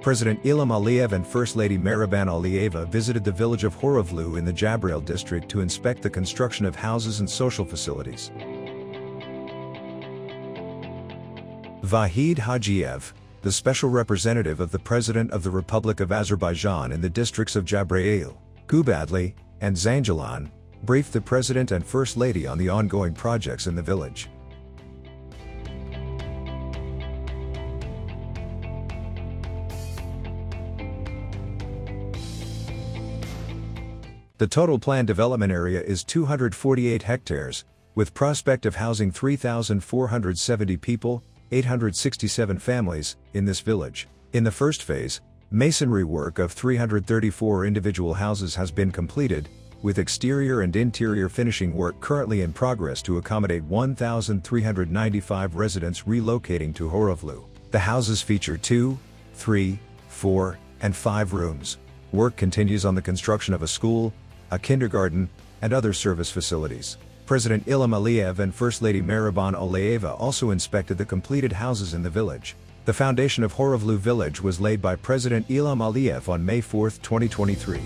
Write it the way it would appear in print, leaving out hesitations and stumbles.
President Ilham Aliyev and First Lady Mehriban Aliyeva visited the village of Horovlu in the Jabrayil district to inspect the construction of houses and social facilities. Vahid Hajiyev, the special representative of the President of the Republic of Azerbaijan in the districts of Jabrayil, Gubadli, and Zangilan, briefed the President and First Lady on the ongoing projects in the village. The total planned development area is 248 hectares, with prospect of housing 3,470 people, 867 families, in this village. In the first phase, masonry work of 334 individual houses has been completed, with exterior and interior finishing work currently in progress to accommodate 1,395 residents relocating to Horovlu. The houses feature 2, 3, 4, and 5 rooms. Work continues on the construction of a school, a kindergarten, and other service facilities. President Ilham Aliyev and First Lady Mehriban Aliyeva also inspected the completed houses in the village. The foundation of Horovlu village was laid by President Ilham Aliyev on May 4, 2023.